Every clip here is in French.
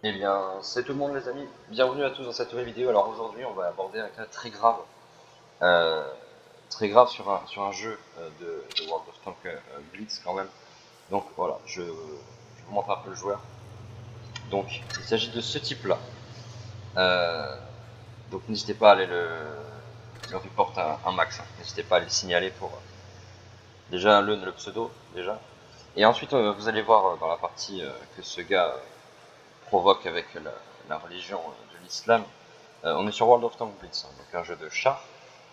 Eh bien, c'est tout le monde les amis, bienvenue à tous dans cette nouvelle vidéo. Alors aujourd'hui on va aborder un cas euh, très grave sur un jeu de World of Tanks Blitz quand même. Donc voilà, je vous montre un peu le joueur. Donc il s'agit de ce type là. Donc n'hésitez pas à aller le report un max, hein. N'hésitez pas à le signaler pour déjà le pseudo déjà. Et ensuite vous allez voir dans la partie que ce gars provoque avec la religion de l'islam. On est sur World of Tanks Blitz, hein, donc un jeu de char,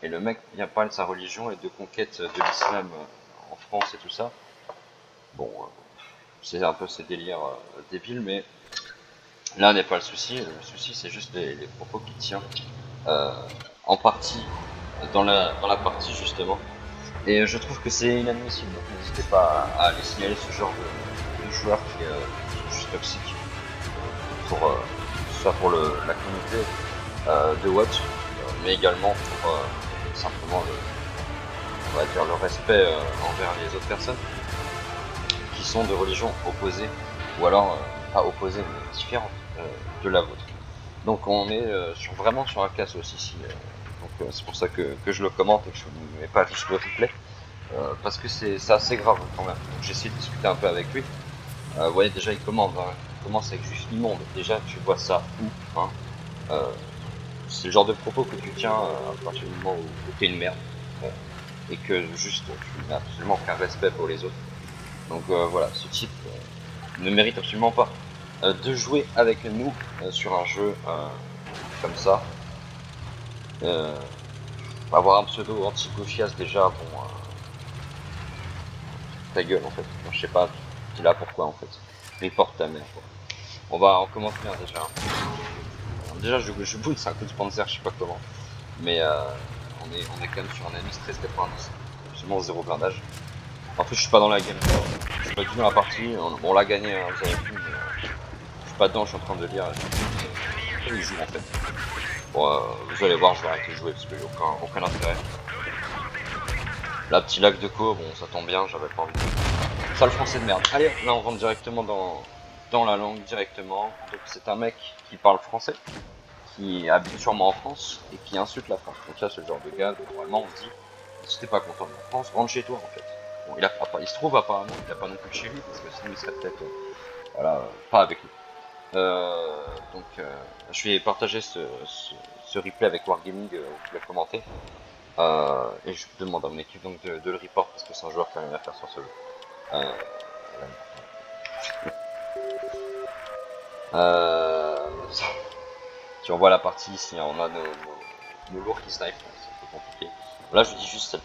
et le mec vient parler de sa religion et de conquête de l'islam en France et tout ça. Bon, c'est un peu ces délires débiles, mais là n'est pas le souci. Le souci, c'est juste les propos qu'il tient, euh, en partie, dans la partie justement. Et je trouve que c'est inadmissible, donc n'hésitez pas à aller signaler ce genre de joueur qui est juste toxique, que ce soit pour la communauté de Watch, mais également pour simplement on va dire le respect envers les autres personnes qui sont de religion opposée, ou alors pas opposée mais différente de la vôtre. Donc on est vraiment sur un casos ici. Donc c'est pour ça que je le commente et que je ne mets pas juste le replay. Parce que c'est assez grave quand même. Donc j'ai essayé de discuter un peu avec lui. Vous voyez déjà il commande, hein. Il commence avec juste immonde. Déjà tu vois ça où, hein. Euh, c'est le genre de propos que tu tiens à partir du moment où t'es une merde, euh, et que juste tu n'as absolument aucun respect pour les autres. Donc voilà, ce type ne mérite absolument pas de jouer avec nous sur un jeu comme ça. Euh, Avoir un pseudo anti-gauchias déjà, bon, ta gueule en fait. Moi, je sais pas, tu es là pourquoi en fait. Reporte ta mère quoi. On commence bien déjà, hein. Déjà je boot, c'est un coup de Panzer, je sais pas comment. Mais on est quand même sur un MS 1390. Absolument zéro blindage. En plus, je suis pas dans la game. Je suis pas du tout dans la partie. On l'a gagné, hein, vous avez vu, mais je suis pas dedans, je suis en train de lire. Pourquoi il joue en fait? Bon, vous allez voir, je vais arrêter de jouer parce que j'ai aucun intérêt. Là, petit lac de co, bon, ça tombe bien, j'avais pas envie. Ça, le français de merde. Allez, là, on rentre directement dans la langue, directement. Donc, c'est un mec qui parle français, qui habite sûrement en France et qui insulte la France. Donc, ça, c'est le genre de gars, normalement, on se dit, si t'es pas content de la France, rentre chez toi en fait. Bon, il se trouve apparemment qu'il a pas non plus de chez lui, parce que sinon il serait peut-être voilà, pas avec nous. Je vais partager ce replay avec Wargaming qui l'a commenté. Et je demande à mon équipe donc de le report parce que c'est un joueur qui a rien à faire sur ce jeu. Euh, euh, si on voit la partie ici, hein, on a nos lourds qui snipe, c'est un peu compliqué. Là je dis juste c'est le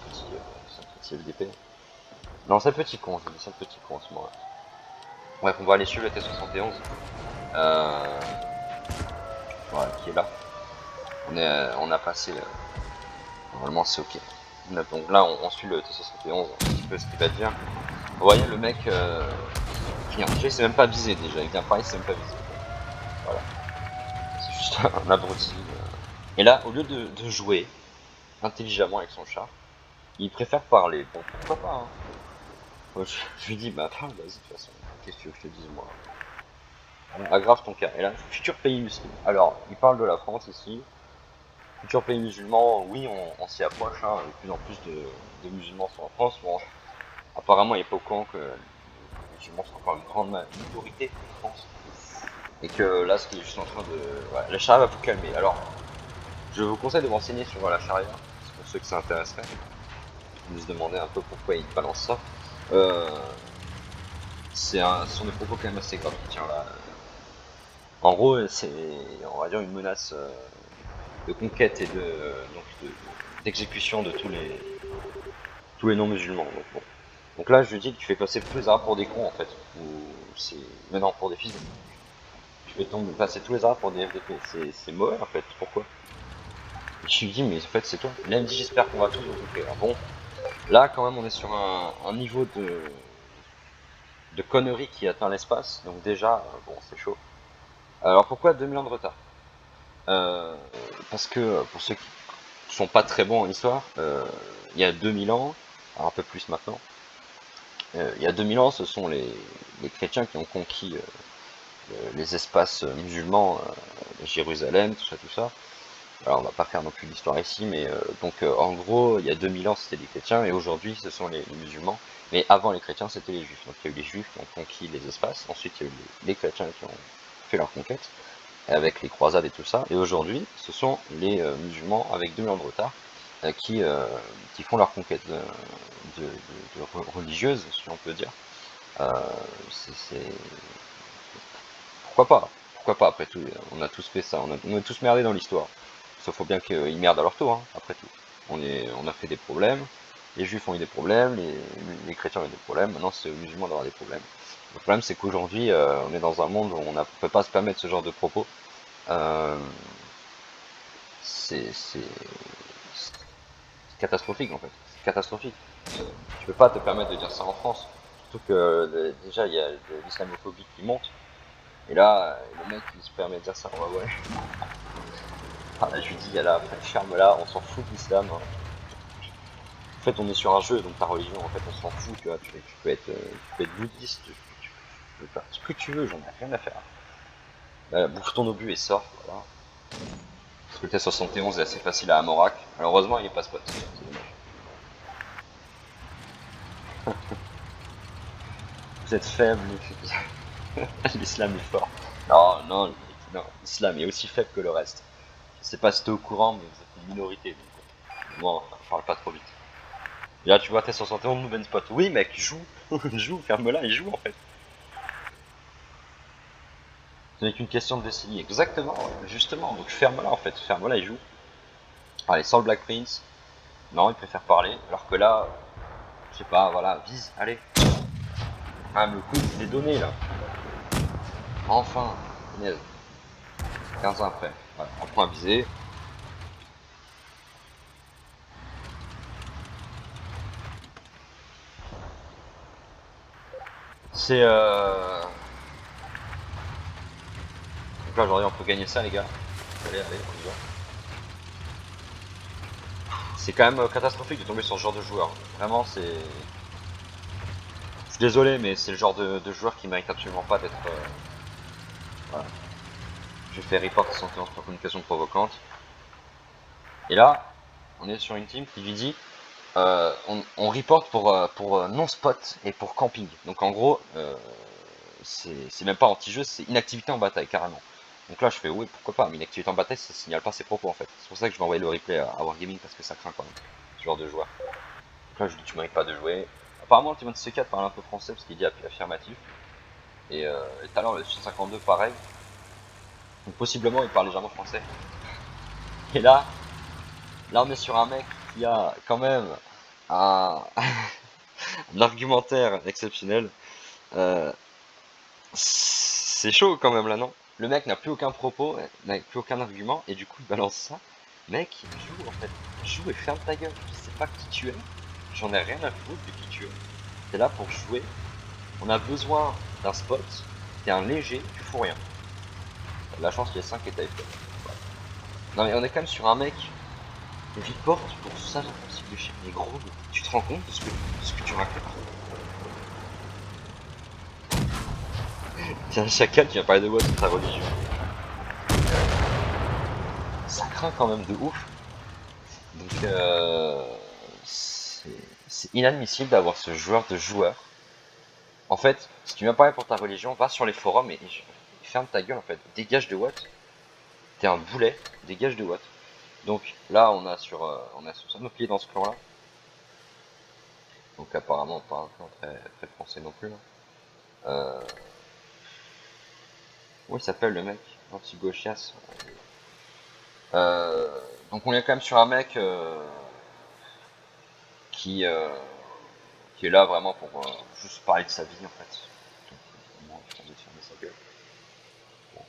petit LDP. Non, c'est le petit con, je dis c'est le petit con en ce moment-là. Bref, on va aller suivre le T71. Euh, voilà, qui est là. On a passé. Normalement, c'est ok. Donc là, on suit le T71, un petit peu ce qu'il va dire. Vous voyez, le mec vient. Déjà, il s'est même pas visé déjà. Il vient pas, il s'est même pas visé. Voilà. C'est juste un abruti. Et là, au lieu de jouer intelligemment avec son chat, il préfère parler. Bon, pourquoi pas, hein. Moi, je lui dis, bah parle, vas-y, de toute façon. Qu'est-ce que tu veux que je te dise, moi? Aggrave ton cas. Et là, futur pays musulman. Alors, il parle de la France ici. Futur pays musulman, oui, on s'y approche, hein. De plus en plus de musulmans sont en France. Bon, apparemment, il n'est pas au courant que les musulmans sont encore une grande minorité en France. Et que là, ce qui est juste en train de. Voilà, la charia va vous calmer. Alors, je vous conseille de vous renseigner sur la charia, pour ceux que ça intéresserait. De se demander un peu pourquoi il balance ça. Euh, ce sont des propos quand même assez graves qui tient là. En gros, c'est, on va dire, une menace de conquête et d'exécution de tous les non-musulmans. Donc, bon. Donc là, je lui dis que tu fais passer tous les arabes pour des cons en fait. Ou c'est. Mais non, pour des fils de. Tu fais passer tous les arabes pour des FDP. C'est mauvais en fait. Pourquoi? Et je lui dis, mais en fait, c'est toi. Il me dit, j'espère qu'on va tous vous couper. Alors bon, là, quand même, on est sur un niveau de conneries qui atteint l'espace. Donc déjà, bon, c'est chaud. Alors pourquoi 2000 ans de retard? euh, Parce que pour ceux qui sont pas très bons en histoire, il y a 2000 ans, alors un peu plus maintenant, il y a 2000 ans, ce sont les chrétiens qui ont conquis les espaces musulmans, Jérusalem, tout ça. Alors on va pas faire non plus l'histoire ici, mais en gros, il y a 2000 ans c'était les chrétiens et aujourd'hui ce sont les musulmans. Mais avant les chrétiens c'était les juifs. Donc il y a eu les juifs qui ont conquis les espaces, ensuite il y a eu les chrétiens qui ont fait leur conquête, avec les croisades et tout ça. Et aujourd'hui ce sont les musulmans avec 2000 ans de retard qui font leur conquête religieuse, si on peut dire. Euh, c'est pourquoi pas? Pourquoi pas? Après tout, on a tous fait ça, on a tous merdé dans l'histoire. Sauf faut bien qu'ils merdent à leur tour, hein, après tout. On a fait des problèmes, les juifs ont eu des problèmes, les chrétiens ont eu des problèmes, maintenant c'est aux musulmans d'avoir des problèmes. Le problème c'est qu'aujourd'hui, on est dans un monde où on ne peut pas se permettre ce genre de propos. Euh, c'est catastrophique en fait. C'est catastrophique. Tu peux pas te permettre de dire ça en France. Surtout que déjà il y a de l'islamophobie qui monte. Et là, le mec il se permet de dire ça, ouais ouais. Ah, je lui dis, il y a la ferme là, on s'en fout de l'islam, hein. En fait, on est sur un jeu, donc ta religion, en fait, on s'en fout, tu vois. Tu peux être bouddhiste, tu peux faire ce que tu veux, j'en ai rien à faire. Bouffe ton obus et sors, voilà. Parce que le T71 est assez facile à Amorak. Malheureusement, il est pas spot. C'est dommage. Vous êtes faible, l'islam est fort. Non, non, non, l'islam est aussi faible que le reste. Je sais pas si t'es au courant, mais vous êtes une minorité, donc moi, on parle pas trop vite. Et là, tu vois, T71 nous spot. Oui, mec, joue, joue, ferme-la et joue en fait. Ce n'est qu'une question de décennie. Exactement, ouais, justement. Donc ferme-la en fait, ferme-la et joue. Allez, sans le Black Prince. Non, il préfère parler. Alors que là, je sais pas, voilà, vise, allez. Ah, le coup, il est donné là. Enfin, punaise. 15 ans après. Voilà, en point visé. C'est donc là, aujourd'hui, on peut gagner ça, les gars. Allez, allez, on y va. C'est quand même catastrophique de tomber sur ce genre de joueur. Vraiment, c'est. Je suis désolé, mais c'est le genre de joueur qui mérite absolument pas d'être. Voilà. J'ai fait report 71 pour communication provocante. Et là, on est sur une team qui lui dit on report pour non-spot et pour camping. Donc en gros, c'est même pas anti-jeu, c'est inactivité en bataille carrément. Donc là je fais oui pourquoi pas, mais inactivité en bataille ça signale pas ses propos en fait. C'est pour ça que je vais envoyer le replay à Wargaming parce que ça craint quand même, ce genre de joueur. Donc là je dis tu mérites pas de jouer. Apparemment le team de C4 parle un peu français parce qu'il dit affirmatif. Et tout à l'heure le 652 pareil. Donc possiblement il parle légèrement français. Et là on est sur un mec qui a quand même un, un argumentaire exceptionnel. Euh, c'est chaud quand même là, non? Le mec n'a plus aucun propos, n'a plus aucun argument, et du coup il balance ça. Mec, joue en fait. Joue et ferme ta gueule. Je sais pas qui tu es. J'en ai rien à foutre de qui tu es. T'es là pour jouer. On a besoin d'un spot. T'es un léger, tu fous rien. La chance qu'il y ait 5 et t'as fait. Non mais on est quand même sur un mec. Report pour ça, impossible de chier. Mais gros, tu te rends compte de ce que tu racontes? Tiens, chacal, tu viens parler de quoi sur ta religion? Ça craint quand même de ouf. Donc c'est inadmissible d'avoir ce joueur de joueur. En fait, si tu viens parler pour ta religion, va sur les forums et ferme ta gueule en fait. Dégage de Watt. T'es un boulet, dégage de Watt. Donc là on a sur ça nos pieds dans ce clan là. Donc apparemment pas un clan très, très français non plus là. Euh... Comment il s'appelle le mec? Anti-gauchias. Donc on est quand même sur un mec qui, euh, qui est là vraiment pour juste parler de sa vie en fait. Donc, moi, je pense de fermer sa gueule. Bon,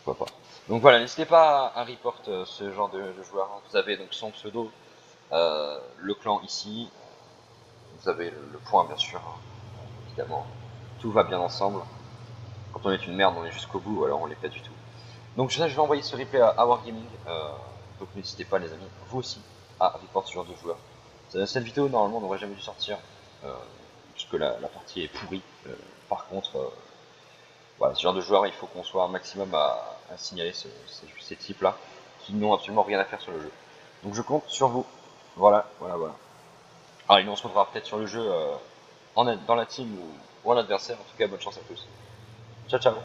pourquoi pas. Donc voilà, n'hésitez pas à report ce genre de joueur. Vous avez donc son pseudo, le clan ici. Vous avez le point bien sûr, hein, évidemment. Tout va bien ensemble. Quand on est une merde, on est jusqu'au bout, alors on l'est pas du tout. Donc je vais envoyer ce replay à Wargaming. Donc n'hésitez pas les amis, vous aussi, à report ce genre de joueur. Cette vidéo normalement n'aurait jamais dû sortir, puisque la partie est pourrie. Par contre, Voilà, ce genre de joueur, il faut qu'on soit un maximum à signaler ces types-là, qui n'ont absolument rien à faire sur le jeu. Donc je compte sur vous. Voilà, voilà, voilà. Allez, nous on se retrouvera peut-être sur le jeu dans la team ou en adversaire. En tout cas, bonne chance à tous. Ciao, ciao.